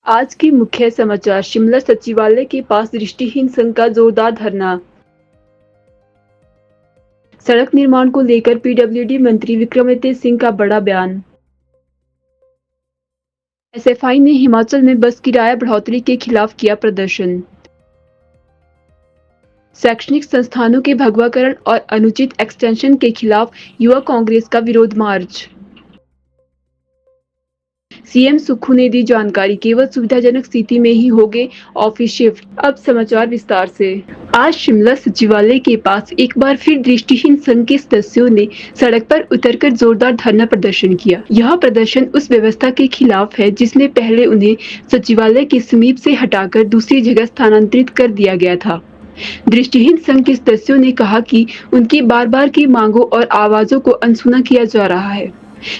आज की मुख्य समाचार। शिमला सचिवालय के पास दृष्टिहीन संघ का जोरदार धरना। सड़क निर्माण को लेकर पीडब्ल्यूडी मंत्री विक्रमादित्य सिंह का बड़ा बयान। एसएफआई ने हिमाचल में बस किराया बढ़ोतरी के खिलाफ किया प्रदर्शन। शैक्षणिक संस्थानों के भगवाकरण और अनुचित एक्सटेंशन के खिलाफ युवा कांग्रेस का विरोध मार्च। सीएम सुक्खू ने दी जानकारी, केवल सुविधाजनक स्थिति में ही होंगे ऑफिस शिफ्ट। अब समाचार विस्तार से। आज शिमला सचिवालय के पास एक बार फिर दृष्टिहीन संघ के सदस्यों ने सड़क पर उतरकर जोरदार धरना प्रदर्शन किया। यह प्रदर्शन उस व्यवस्था के खिलाफ है जिसने पहले उन्हें सचिवालय के समीप से हटाकर दूसरी जगह स्थानांतरित कर दिया गया था। दृष्टिहीन संघ के सदस्यों ने कहा कि उनकी बार बार की मांगों और आवाजों को अनसुना किया जा रहा है,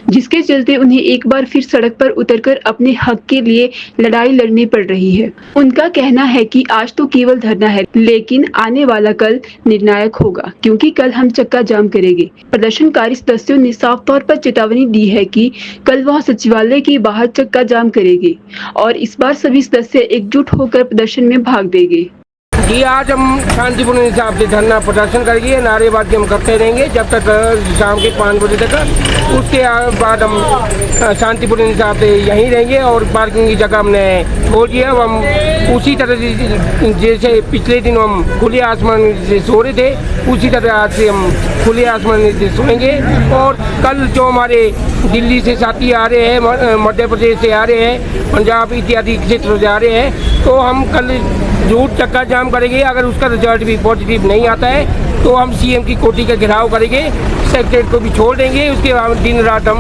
जिसके चलते उन्हें एक बार फिर सड़क पर उतरकर अपने हक के लिए लड़ाई लड़नी पड़ रही है। उनका कहना है कि आज तो केवल धरना है, लेकिन आने वाला कल निर्णायक होगा, क्योंकि कल हम चक्का जाम करेंगे। प्रदर्शनकारी सदस्यों ने साफ तौर पर चेतावनी दी है कि कल वह सचिवालय के बाहर चक्का जाम करेंगे और इस बार सभी सदस्य एकजुट होकर प्रदर्शन में भाग देंगे। जी, आज हम शांतिपूर्ण हिसाब से धरना प्रदर्शन करेंगे, नारेबाजी हम करते रहेंगे जब तक शाम के 5 बजे तक। उसके बाद हम शांतिपूर्ण हिसाब से यहीं रहेंगे और पार्किंग की जगह हमने छोड़ दिया। अब हम उसी तरह से जैसे पिछले दिन हम खुले आसमान से सो रहे थे, उसी तरह आज से हम खुले आसमान से सोएंगे। और कल जो हमारे दिल्ली से साथी आ रहे हैं, मध्य प्रदेश से आ रहे हैं, पंजाब इत्यादि क्षेत्रों से आ रहे हैं, तो हम कल जरूर चक्का जाम करेंगे। अगर उसका रिजल्ट भी पॉजिटिव नहीं आता है तो हम सीएम की कोठी का घेराव करेंगे, सेक्रेटरी को भी छोड़ देंगे। उसके बाद दिन रात हम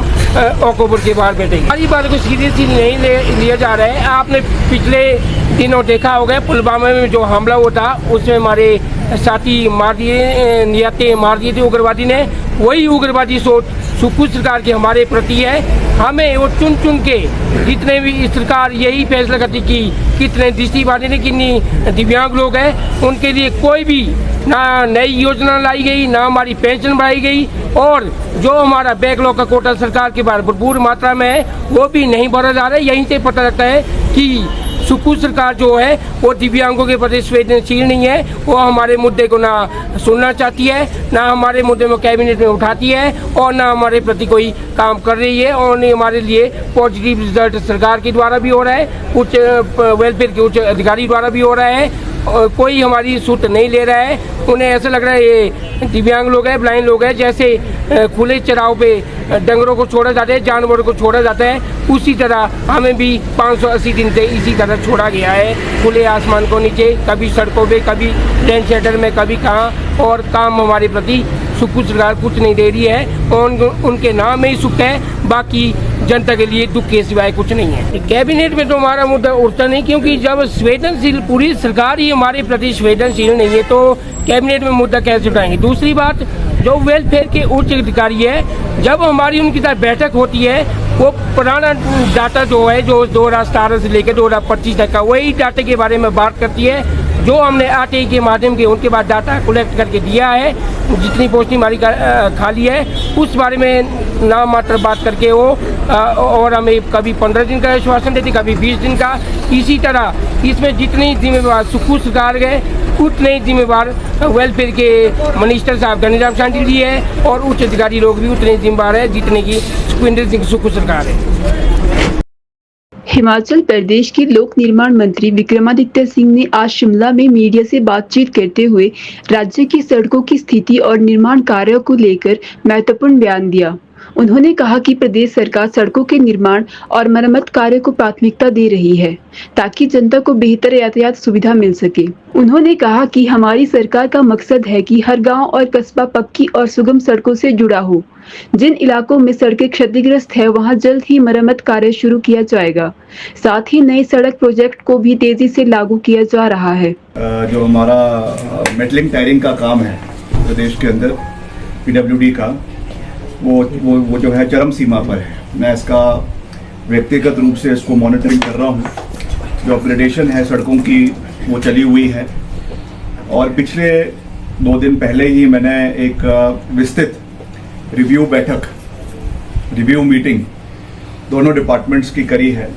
ऑक्टोबर के बाहर बैठेंगे। हमारी बात को सीरियसली नहीं लिया जा रहा है। आपने पिछले दिनों देखा होगा पुलवामा में जो हमला हुआ था, उसमें हमारे साथी मार दिए, निहत्ते मार दिए थे उग्रवादी ने। वही उग्रवादी सोच सुक्खू सरकार की हमारे प्रति है। हमें वो चुन चुन के जितने भी सरकार यही फैसला करती कि कितने दृष्टिबाधित ने, कितनी दिव्यांग लोग हैं, उनके लिए कोई भी ना नई योजना लाई गई, ना हमारी पेंशन बढ़ाई गई, और जो हमारा बैकलॉग का कोटा सरकार के बाहर भरपूर मात्रा में है वो भी नहीं भरा जा रहा है। यहीं से पता लगता है कि सुक्खू सरकार जो है वो दिव्यांगों के प्रति संवेदनशील नहीं है। वो हमारे मुद्दे को ना सुनना चाहती है, ना हमारे मुद्दे में कैबिनेट में उठाती है, और ना हमारे प्रति कोई काम कर रही है। और नहीं हमारे लिए पॉजिटिव रिजल्ट सरकार के द्वारा भी हो रहा है, उच्च वेलफेयर के उच्च अधिकारी द्वारा भी हो रहा है, और कोई हमारी सूट नहीं ले रहा है। उन्हें ऐसा लग रहा है ये दिव्यांग लोग हैं, ब्लाइंड लोग हैं, जैसे खुले चराव पे डंगरों को छोड़ा जाता है, जानवरों को छोड़ा जाता है, उसी तरह हमें भी 580 दिन से इसी तरह छोड़ा गया है, खुले आसमान को नीचे, कभी सड़कों पे, कभी टेंट शेल्टर में, कभी कहाँ। और काम हमारे प्रति सुक्खू सरकार कुछ नहीं दे रही है, और उनके नाम में ही सुख है, बाकी जनता के लिए दुख के सिवाय कुछ नहीं है। कैबिनेट में तो हमारा मुद्दा उठता नहीं, क्योंकि जब संवेदनशील पूरी सरकार ही हमारे प्रति संवेदनशील नहीं है तो कैबिनेट में मुद्दा कैसे उठाएंगे। दूसरी बात, जो वेलफेयर के उच्च अधिकारी है, जब हमारी उनकी साथ बैठक होती है, वो पुराना डाटा जो है, जो 2017 से लेकर 2025 तक का, वही डाटे के बारे में बात करती है, जो हमने आरटीआई के माध्यम के उनके बाद डाटा कलेक्ट करके दिया है, जितनी पोस्टिंग हमारी खाली है उस बारे में नाम मात्र बात करके वो और हमें कभी 15 दिन का आश्वासन देती, कभी 20 दिन का। इसी तरह इसमें जितनी जिम्मेवार सुक्खू सरकार गए, उतने ही जिम्मेवार वेलफेयर के मिनिस्टर साहब गनीराम शांडिल जी है, और उच्च अधिकारी लोग भी उतने जिम्मेवार है जितने की सुखविंदर सिंह सुक्खू सरकार है। हिमाचल प्रदेश के लोक निर्माण मंत्री विक्रमादित्य सिंह ने आज शिमला में मीडिया से बातचीत करते हुए राज्य की सड़कों की स्थिति और निर्माण कार्यों को लेकर महत्वपूर्ण बयान दिया। उन्होंने कहा कि प्रदेश सरकार सड़कों के निर्माण और मरम्मत कार्य को प्राथमिकता दे रही है, ताकि जनता को बेहतर यातायात सुविधा मिल सके। उन्होंने कहा कि हमारी सरकार का मकसद है कि हर गांव और कस्बा पक्की और सुगम सड़कों से जुड़ा हो। जिन इलाकों में सड़कें क्षतिग्रस्त है, वहां जल्द ही मरम्मत कार्य शुरू किया जाएगा। साथ ही नए सड़क प्रोजेक्ट को भी तेजी से लागू किया जा रहा है। जो हमारा मेटलिंग टायरिंग का काम है प्रदेश के अंदर, पीडब्ल्यूडी का, वो जो है चरम सीमा पर है। मैं इसका व्यक्तिगत रूप से इसको मॉनिटरिंग कर रहा हूँ। जो अपग्रेडेशन है सड़कों की वो चली हुई है, और पिछले 2 दिन पहले ही मैंने एक विस्तृत रिव्यू मीटिंग दोनों डिपार्टमेंट्स की करी है,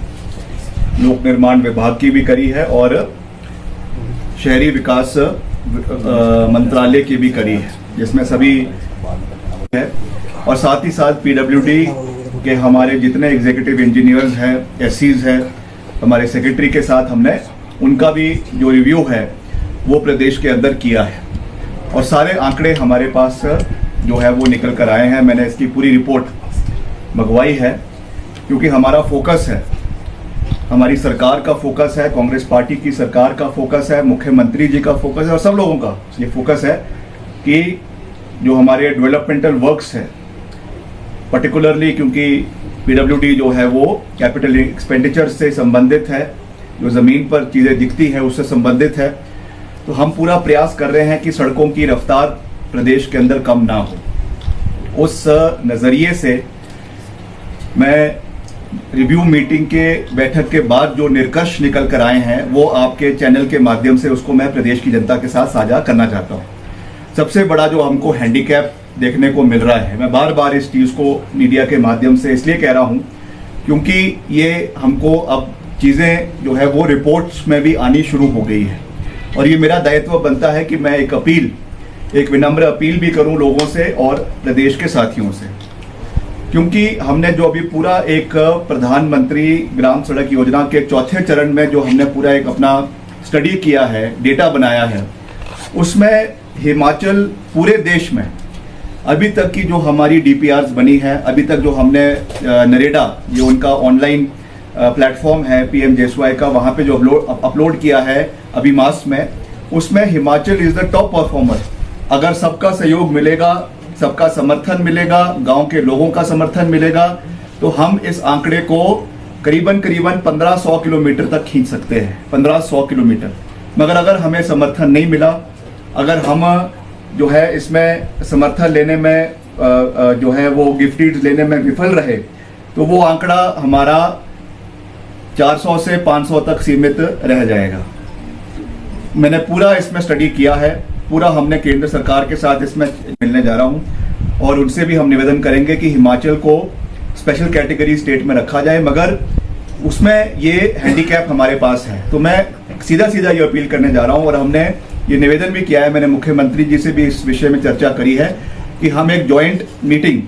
लोक निर्माण विभाग की भी करी है और शहरी विकास मंत्रालय की भी करी है, जिसमें सभी है। और साथ ही साथ पीडब्ल्यूडी के हमारे जितने एग्जीक्यूटिव इंजीनियर्स हैं, एससीज हैं, हमारे सेक्रेटरी के साथ हमने उनका भी जो रिव्यू है वो प्रदेश के अंदर किया है और सारे आंकड़े हमारे पास जो है वो निकल कर आए हैं। मैंने इसकी पूरी रिपोर्ट मंगवाई है क्योंकि हमारा फोकस है, हमारी सरकार का फोकस है, कांग्रेस पार्टी की सरकार का फोकस है, मुख्यमंत्री जी का फोकस है और सब लोगों का ये फोकस है कि जो हमारे डेवलपमेंटल वर्क्स है, पर्टिकुलरली क्योंकि पीडब्ल्यूडी जो है वो कैपिटल एक्सपेंडिचर से संबंधित है, जो ज़मीन पर चीज़ें दिखती हैं उससे संबंधित है, तो हम पूरा प्रयास कर रहे हैं कि सड़कों की रफ्तार प्रदेश के अंदर कम ना हो। उस नज़रिए से मैं रिव्यू मीटिंग के बैठक के बाद जो निष्कर्ष निकल कर आए हैं वो आपके चैनल के माध्यम से उसको मैं प्रदेश की जनता के साथ साझा करना चाहता हूँ। सबसे बड़ा जो हमको हैंडीकैप देखने को मिल रहा है, मैं बार बार इस चीज़ को मीडिया के माध्यम से इसलिए कह रहा हूँ क्योंकि ये हमको अब चीज़ें जो है वो रिपोर्ट्स में भी आनी शुरू हो गई है और ये मेरा दायित्व बनता है कि मैं एक विनम्र अपील भी करूं लोगों से और प्रदेश के साथियों से, क्योंकि हमने जो अभी पूरा एक प्रधानमंत्री ग्राम सड़क योजना के चौथे चरण में जो हमने पूरा एक अपना स्टडी किया है, डेटा बनाया है, उसमें हिमाचल पूरे देश में अभी तक की जो हमारी डीपीआर्स बनी है, अभी तक जो हमने नरेगा ये उनका ऑनलाइन प्लेटफॉर्म है PMJSY का, वहाँ पे जो अपलोड किया है अभी मास में, उसमें Himachal is the top performer. अगर सबका सहयोग मिलेगा, सबका समर्थन मिलेगा, गांव के लोगों का समर्थन मिलेगा, तो हम इस आंकड़े को करीबन 1500 किलोमीटर तक खींच सकते हैं, 1500 किलोमीटर। मगर अगर हमें समर्थन नहीं मिला, अगर हम जो है इसमें समर्थन लेने में जो है वो गिफ्ट लेने में विफल रहे, तो वो आंकड़ा हमारा 400 से 500 तक सीमित रह जाएगा। मैंने पूरा इसमें स्टडी किया है, पूरा हमने केंद्र सरकार के साथ इसमें मिलने जा रहा हूं और उनसे भी हम निवेदन करेंगे कि हिमाचल को स्पेशल कैटेगरी स्टेट में रखा जाए, मगर उसमें ये हैंडीकैप हमारे पास है। तो मैं सीधा ये अपील करने जा रहा हूं और हमने ये निवेदन भी किया है, मैंने मुख्यमंत्री जी से भी इस विषय में चर्चा करी है कि हम एक जॉइंट मीटिंग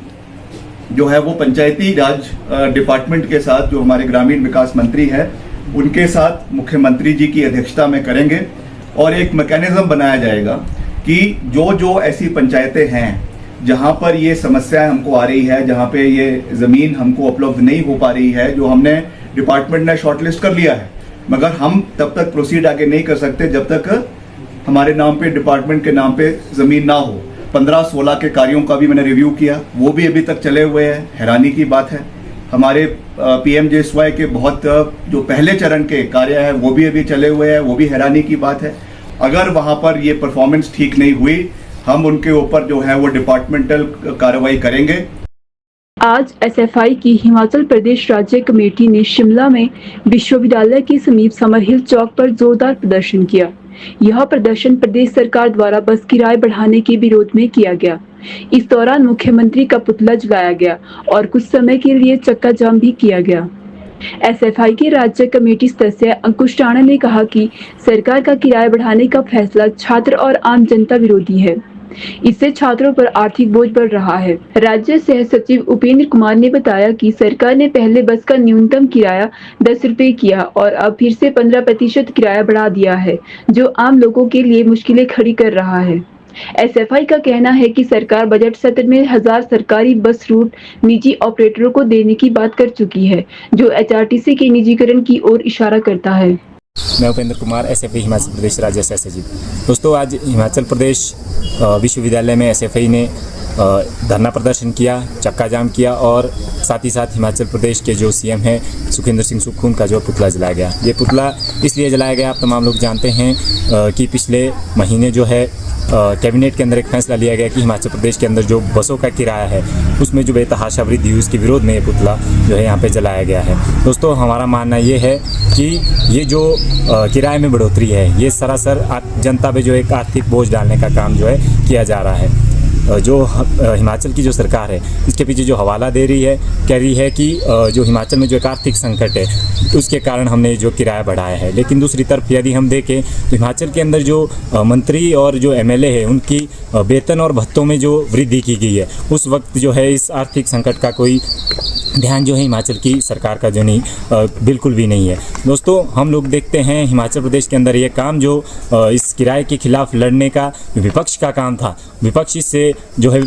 जो है वो पंचायती राज डिपार्टमेंट के साथ, जो हमारे ग्रामीण विकास मंत्री है उनके साथ मुख्यमंत्री जी की अध्यक्षता में करेंगे और एक मैकेनिज्म बनाया जाएगा कि जो ऐसी पंचायतें हैं जहां पर ये समस्याएं हमको आ रही है, जहां पे ये ज़मीन हमको उपलब्ध नहीं हो पा रही है, जो हमने डिपार्टमेंट ने शॉर्टलिस्ट कर लिया है, मगर हम तब तक प्रोसीड आगे नहीं कर सकते जब तक हमारे नाम पे, डिपार्टमेंट के नाम पे ज़मीन ना हो। 15-16 के कार्यों का भी मैंने रिव्यू किया, वो भी अभी तक चले हुए हैं, हैरानी की बात है। हमारे PMJSY के बहुत जो पहले चरण के कार्य है वो भी अभी चले हुए हैं, वो भी हैरानी की बात है। अगर वहाँ पर ये परफॉर्मेंस ठीक नहीं हुई, हम उनके ऊपर जो है वो डिपार्टमेंटल कार्रवाई करेंगे। आज SFI की हिमाचल प्रदेश राज्य कमेटी ने शिमला में विश्वविद्यालय के समीप समर हिल चौक पर जोरदार प्रदर्शन किया। यह प्रदर्शन प्रदेश सरकार द्वारा बस किराए बढ़ाने के विरोध में किया गया। इस दौरान मुख्यमंत्री का पुतला जलाया गया और कुछ समय के लिए चक्का जाम भी किया गया। SFI के राज्य कमेटी सदस्य अंकुश राणा ने कहा कि सरकार का किराया बढ़ाने का फैसला छात्र और आम जनता विरोधी है। इससे छात्रों पर आर्थिक बोझ बढ़ रहा है। राज्य सह सचिव उपेंद्र कुमार ने बताया कि सरकार ने पहले बस का न्यूनतम किराया 10 रुपए किया और अब फिर से 15% किराया बढ़ा दिया है, जो आम लोगों के लिए मुश्किलें खड़ी कर रहा है। SFI का कहना है कि सरकार बजट सत्र में 1000 सरकारी बस रूट निजी ऑपरेटरों को देने की बात कर चुकी है, जो HRTC के निजीकरण की ओर इशारा करता है। मैं उपेंद्र कुमार, SFI हिमाचल प्रदेश राज्य सह सचिव। दोस्तों, आज हिमाचल प्रदेश विश्वविद्यालय में SFI ने धरना प्रदर्शन किया, चक्का जाम किया और साथ ही साथ हिमाचल प्रदेश के जो CM हैं सुखविंदर सिंह सुक्खू का जो पुतला जलाया गया। ये पुतला इसलिए जलाया गया, आप तमाम लोग जानते हैं कि पिछले महीने जो है कैबिनेट के अंदर एक फैसला लिया गया कि हिमाचल प्रदेश के अंदर जो बसों का किराया है उसमें जो बेतहाशा वृद्धि हुई, उसके विरोध में ये पुतला जो है यहाँ पे जलाया गया है। दोस्तों, हमारा मानना ये है कि ये जो किराए में बढ़ोतरी है, ये सरासर जनता पे जो एक आर्थिक बोझ डालने का काम जो है किया जा रहा है। जो हिमाचल की जो सरकार है इसके पीछे जो हवाला दे रही है, कह रही है कि जो हिमाचल में जो एक आर्थिक संकट है उसके कारण हमने जो किराया बढ़ाया है। लेकिन दूसरी तरफ यदि हम देखें तो हिमाचल के अंदर जो मंत्री और जो एमएलए है उनकी वेतन और भत्तों में जो वृद्धि की गई है, उस वक्त जो है इस आर्थिक संकट का कोई ध्यान जो है हिमाचल की सरकार का जो नहीं बिल्कुल भी नहीं है। दोस्तों, हम लोग देखते हैं हिमाचल प्रदेश के अंदर ये काम जो इस किराए के खिलाफ लड़ने का विपक्ष का काम था, विपक्ष इससे जो है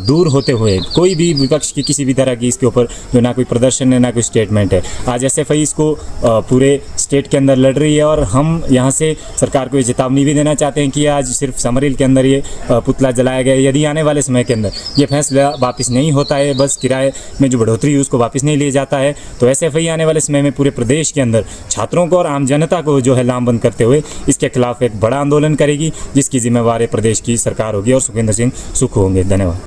दूर होते हुए कोई भी विपक्ष की किसी भी तरह की इसके ऊपर जो ना कोई प्रदर्शन है ना कोई स्टेटमेंट है। आज एसएफआई इसको पूरे स्टेट के अंदर लड़ रही है और हम यहाँ से सरकार को ये चेतावनी भी देना चाहते हैं कि आज सिर्फ समरील के अंदर ये पुतला जलाया गया है। यदि आने वाले समय के अंदर ये फैसला वापस नहीं होता है, बस किराए में जो बढ़ोतरी उसको वापस नहीं लिया जाता है, तो एसएफआई आने वाले समय में पूरे प्रदेश के अंदर छात्रों को और आम जनता को जो है लामबंद करते हुए इसके खिलाफ एक बड़ा आंदोलन करेगी, जिसकी जिम्मेवार प्रदेश की सरकार होगी और सुखविंदर सिंह सुक्खू होंगे। धन्यवाद।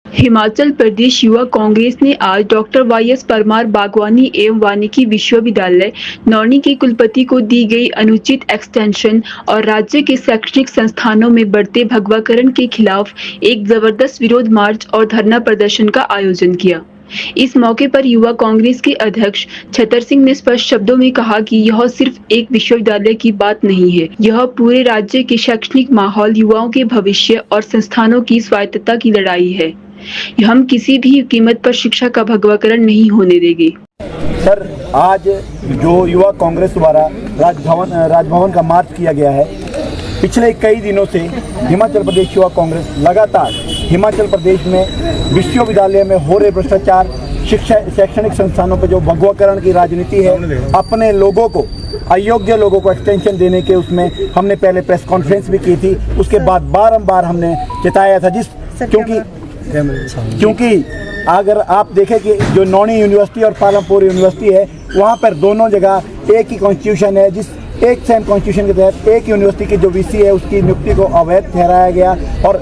हिमाचल प्रदेश युवा कांग्रेस ने आज डॉक्टर वाईएस परमार बागवानी एवं वानिकी विश्वविद्यालय नौणी के कुलपति को दी गई अनुचित एक्सटेंशन और राज्य के शैक्षणिक संस्थानों में बढ़ते भगवाकरण के खिलाफ एक जबरदस्त विरोध मार्च और धरना प्रदर्शन का आयोजन किया। इस मौके पर युवा कांग्रेस के अध्यक्ष छतर सिंह ने स्पष्ट शब्दों में कहा कि यह सिर्फ एक विश्वविद्यालय की बात नहीं है, यह पूरे राज्य के शैक्षणिक माहौल, युवाओं के भविष्य और संस्थानों की स्वायत्तता की लड़ाई है। हम किसी भी कीमत पर शिक्षा का भगवाकरण नहीं होने देंगे। सर, आज जो युवा कांग्रेस द्वारा राजभवन का मार्च किया गया है, पिछले कई दिनों से हिमाचल प्रदेश युवा कांग्रेस लगातार हिमाचल प्रदेश में विश्वविद्यालय में हो रहे भ्रष्टाचार, शैक्षणिक संस्थानों पर जो भगवाकरण की राजनीति है, अपने लोगों को, अयोग्य लोगों को एक्सटेंशन देने के उसमें हमने पहले प्रेस कॉन्फ्रेंस भी की थी। उसके बाद बारंबार हमने चेताया था, क्योंकि अगर आप देखें कि जो नौणी यूनिवर्सिटी और पालमपुर यूनिवर्सिटी है, वहाँ पर दोनों जगह एक ही कॉन्स्टिट्यूशन है, जिस एक सेम कॉन्स्टिट्यूशन के तहत एक यूनिवर्सिटी की जो वीसी है उसकी नियुक्ति को अवैध ठहराया गया और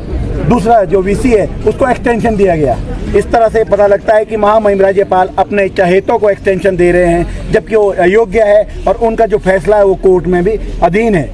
दूसरा जो वीसी है उसको एक्सटेंशन दिया गया। इस तरह से पता लगता है कि महामहिम राज्यपाल अपने चहेतों को एक्सटेंशन दे रहे हैं, जबकि वो अयोग्य है और उनका जो फैसला है वो कोर्ट में भी अधीन है।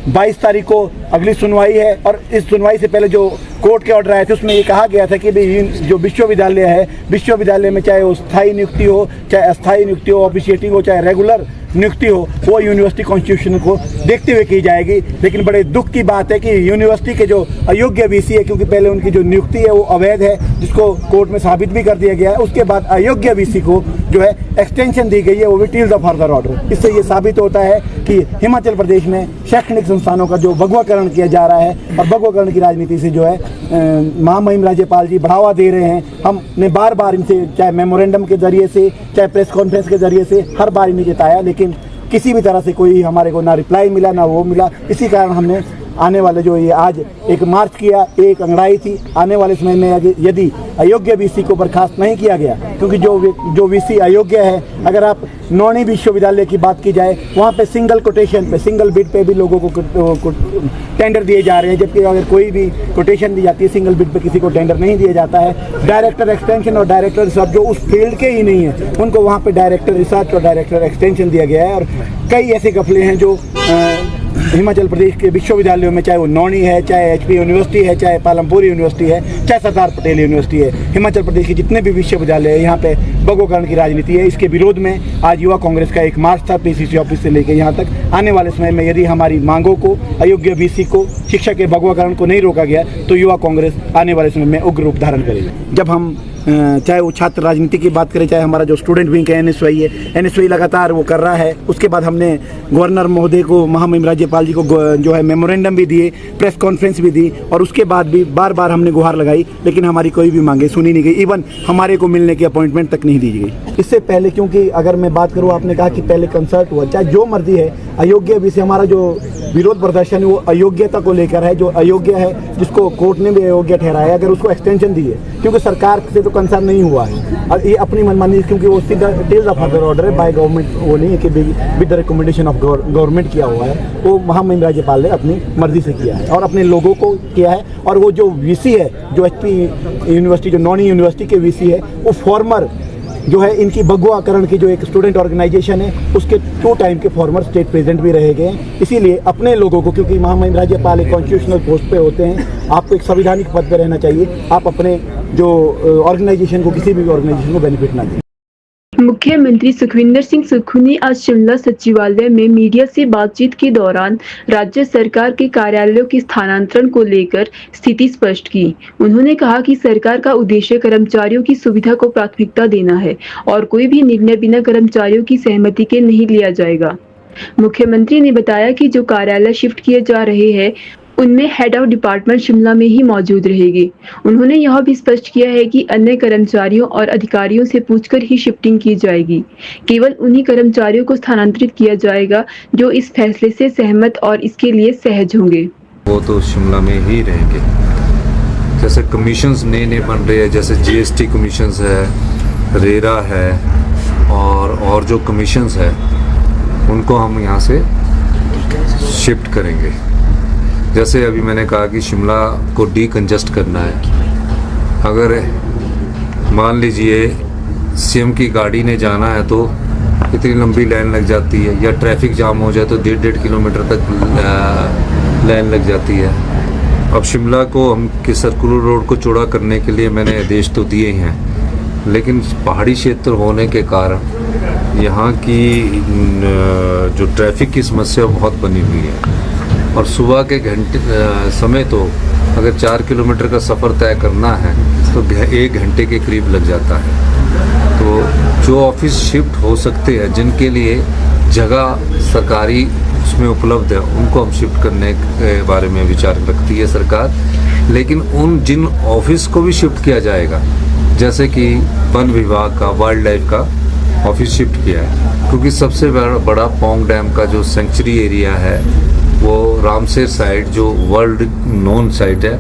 22 तारीख को अगली सुनवाई है और इस सुनवाई से पहले जो कोर्ट के ऑर्डर आए थे उसमें ये कहा गया था कि जो विश्वविद्यालय है, विश्वविद्यालय में चाहे वो स्थायी नियुक्ति हो, चाहे अस्थायी नियुक्ति हो, ऑफिशिएटिंग हो, चाहे रेगुलर नियुक्ति हो, वो यूनिवर्सिटी कॉन्स्टिट्यूशन को देखते हुए की जाएगी। लेकिन बड़े दुख की बात है कि यूनिवर्सिटी के जो अयोग्य वीसी है, क्योंकि पहले उनकी जो नियुक्ति है वो अवैध है, जिसको कोर्ट में साबित भी कर दिया गया है, उसके बाद अयोग्य वीसी को जो है एक्सटेंशन दी गई है, वो भी टिल द फर्दर ऑर्डर। इससे ये साबित होता है कि हिमाचल प्रदेश में शैक्षणिक संस्थानों का जो भगवाकरण किया जा रहा है और भगवाकरण की राजनीति से जो है महामहिम राज्यपाल जी बढ़ावा दे रहे हैं। हमने बार बार इनसे, चाहे मेमोरेंडम के जरिए से, चाहे प्रेस कॉन्फ्रेंस के जरिए से, हर बार इन्हें जताया, लेकिन किसी भी तरह से कोई हमारे को ना रिप्लाई मिला ना वो मिला। इसी कारण हमने आने वाले जो ये आज एक मार्च किया, एक अंगड़ाई थी। आने वाले समय में यदि अयोग्य वीसी को बर्खास्त नहीं किया गया, क्योंकि जो वीसी अयोग्य है, अगर आप नौणी विश्वविद्यालय की बात की जाए, वहाँ पे सिंगल कोटेशन पे, सिंगल बिड पे भी लोगों को टेंडर दिए जा रहे हैं, जबकि अगर कोई भी कोटेशन दी जाती है, सिंगल बिड पे किसी को टेंडर नहीं दिया जाता है। डायरेक्टर एक्सटेंशन और डायरेक्टर रिसर्च जो उस फील्ड के ही नहीं है, उनको वहाँ पे डायरेक्टर रिसर्च और डायरेक्टर एक्सटेंशन दिया गया है। और कई ऐसे घपले हैं जो हिमाचल प्रदेश के विश्वविद्यालयों में, चाहे वो नौणी है, चाहे एचपी यूनिवर्सिटी है, चाहे पालमपुर यूनिवर्सिटी है, चाहे सरदार पटेल यूनिवर्सिटी है, हिमाचल प्रदेश के जितने भी विश्वविद्यालय है, यहाँ पे भगवाकरण की राजनीति है। इसके विरोध में आज युवा कांग्रेस का एक मार्च था पीसीसी ऑफिस से लेकर यहाँ तक। आने वाले समय में यदि हमारी मांगों को, अयोग्य वीसी को, शिक्षा के भगवाकरण को नहीं रोका गया, तो युवा कांग्रेस आने वाले समय में उग्र रूप धारण करेगी। जब हम चाहे वो छात्र राजनीति की बात करें, चाहे हमारा जो स्टूडेंट विंग है एनएसवाई है, एनएसवाई लगातार वो कर रहा है। उसके बाद हमने गवर्नर महोदय को, महामहिम राज्यपाल जी को जो है मेमोरेंडम भी दिए, प्रेस कॉन्फ्रेंस भी दी, और उसके बाद भी बार बार हमने गुहार लगाई, लेकिन हमारी कोई भी मांगे सुनी नहीं गई। इवन हमारे को मिलने की अपॉइंटमेंट तक नहीं दी गई। इससे पहले, क्योंकि अगर मैं बात करूँ, आपने कहा कि पहले कंसर्ट हुआ, चाहे जो मर्जी है, अयोग्य भी से हमारा जो विरोध प्रदर्शन है वो अयोग्यता को लेकर है। जो अयोग्य है, जिसको कोर्ट ने भी अयोग्य ठहराया, अगर उसको एक्सटेंशन दी है, क्योंकि सरकार से तो कंसर्न नहीं हुआ है और ये अपनी मनमानी, क्योंकि वो सीधा टिल द फर्दर ऑर्डर है, बाय गवर्नमेंट, वो नहीं है कि with the recommendation of government किया हुआ है। वो महामहिम राज्यपाल ने अपनी मर्जी से किया है और अपने लोगों को किया है। और वो जो वीसी है, जो एचपी यूनिवर्सिटी, जो नौणी यूनिवर्सिटी के वीसी है, वो फॉर्मर जो है इनकी बगुआकरण की जो एक स्टूडेंट ऑर्गेनाइजेशन है उसके 2 टाइम के फॉर्मर स्टेट प्रेसिडेंट भी रहे गए हैं। इसीलिए अपने लोगों को, क्योंकि महामहिम राज्यपाल एक कॉन्स्टिट्यूशनल पोस्ट पे होते हैं, आपको एक संवैधानिक पद पे रहना चाहिए, आप अपने जो ऑर्गेनाइजेशन को, किसी भी ऑर्गेनाइजेशन को बेनिफिट ना दें। मुख्यमंत्री सुखविंदर सिंह सुक्खू ने आज शिमला सचिवालय में मीडिया से बातचीत के दौरान राज्य सरकार के कार्यालयों के स्थानांतरण को लेकर स्थिति स्पष्ट की। उन्होंने कहा कि सरकार का उद्देश्य कर्मचारियों की सुविधा को प्राथमिकता देना है और कोई भी निर्णय बिना कर्मचारियों की सहमति के नहीं लिया जाएगा। मुख्यमंत्री ने बताया कि जो कार्यालय शिफ्ट किए जा रहे हैं उनमें हेड ऑफ डिपार्टमेंट शिमला में ही मौजूद रहेगी। उन्होंने यह भी स्पष्ट किया है कि अन्य कर्मचारियों और अधिकारियों से पूछकर ही शिफ्टिंग की जाएगी। केवल उन्हीं कर्मचारियों को स्थानांतरित किया जाएगा जो इस फैसले से सहमत और इसके लिए सहज होंगे। वो तो शिमला में ही रहेंगे। जैसे कमीशंस नए नए बन रहे हैं, जैसे जीएसटी कमीशंस है, रेरा है और जो कमीशंस है उनको हम यहाँ से शिफ्ट करेंगे। जैसे अभी मैंने कहा कि शिमला को डीकंजस्ट करना है। अगर मान लीजिए सीएम की गाड़ी ने जाना है तो इतनी लंबी लाइन लग जाती है, या ट्रैफिक जाम हो जाए तो 1.5 किलोमीटर तक लाइन लग जाती है। अब शिमला को हम कि सर्कुलर रोड को चौड़ा करने के लिए मैंने आदेश तो दिए हैं, लेकिन पहाड़ी क्षेत्र होने के कारण यहाँ की जो ट्रैफिक की समस्या बहुत बनी हुई है और सुबह के समय तो अगर 4 किलोमीटर का सफ़र तय करना है तो 1 घंटे के करीब लग जाता है। तो जो ऑफिस शिफ्ट हो सकते हैं, जिनके लिए जगह सरकारी उसमें उपलब्ध है, उनको हम शिफ्ट करने के बारे में विचार रखती है सरकार। लेकिन जिन ऑफिस को भी शिफ्ट किया जाएगा, जैसे कि वन विभाग का, वाइल्ड लाइफ का ऑफिस शिफ्ट किया है, क्योंकि सबसे बड़ा पौंग डैम का जो सेंचुरी एरिया है वो रामसेर साइट जो वर्ल्ड नोन साइट है,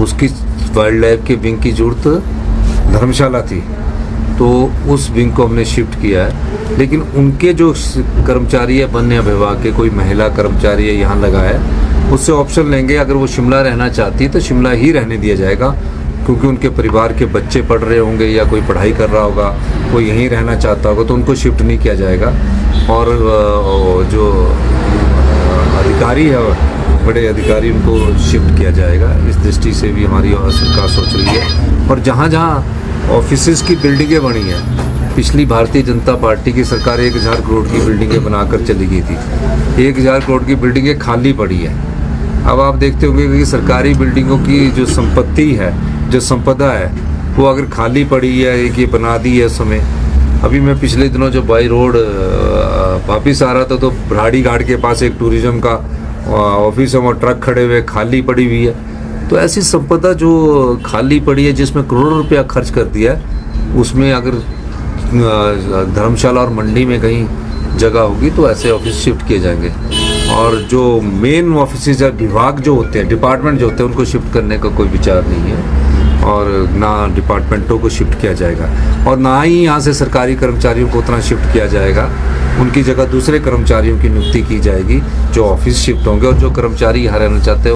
उसकी वाइल्ड लाइफ के विंग की जरूरत धर्मशाला थी, तो उस विंग को हमने शिफ्ट किया है। लेकिन उनके जो कर्मचारी है वन्य विभाग के, कोई महिला कर्मचारी है यहाँ लगा है, उससे ऑप्शन लेंगे। अगर वो शिमला रहना चाहती है तो शिमला ही रहने दिया जाएगा, क्योंकि उनके परिवार के बच्चे पढ़ रहे होंगे या कोई पढ़ाई कर रहा होगा, कोई यहीं रहना चाहता होगा, तो उनको शिफ्ट नहीं किया जाएगा। और जो अधिकारी है, बड़े अधिकारी, उनको शिफ्ट किया जाएगा। इस दृष्टि से भी हमारी सरकार सोच रही है। और जहाँ जहाँ ऑफिसेज की बिल्डिंगें बनी हैं, पिछली भारतीय जनता पार्टी की सरकार 1000 करोड़ की बिल्डिंगें बनाकर चली गई थी। 1000 करोड़ की बिल्डिंगें खाली पड़ी है। अब आप देखते होंगे कि सरकारी बिल्डिंगों की जो संपत्ति है, जो संपदा है, वो अगर खाली पड़ी है, एक ये बना दी है समय। अभी मैं पिछले दिनों जो बाई रोड वापिस आ रहा था तो भराड़ी घाट के पास एक टूरिज्म का ऑफिस है, वहाँ ट्रक खड़े हुए खाली पड़ी हुई है। तो ऐसी संपदा जो खाली पड़ी है, जिसमें करोड़ों रुपया खर्च कर दिया है, उसमें अगर धर्मशाला और मंडी में कहीं जगह होगी तो ऐसे ऑफिस शिफ्ट किए जाएंगे। और जो मेन ऑफिस या विभाग जो होते हैं, डिपार्टमेंट जो होते हैं, उनको शिफ्ट करने का कोई विचार नहीं है। और ना डिपार्टमेंटों को शिफ्ट किया जाएगा और ना ही यहाँ से सरकारी कर्मचारियों को उतना शिफ्ट किया जाएगा। उनकी जगह दूसरे कर्मचारियों की नियुक्ति की जाएगी जो ऑफिस शिफ्ट होंगे। और जो कर्मचारी यहाँ रहना चाहते हैं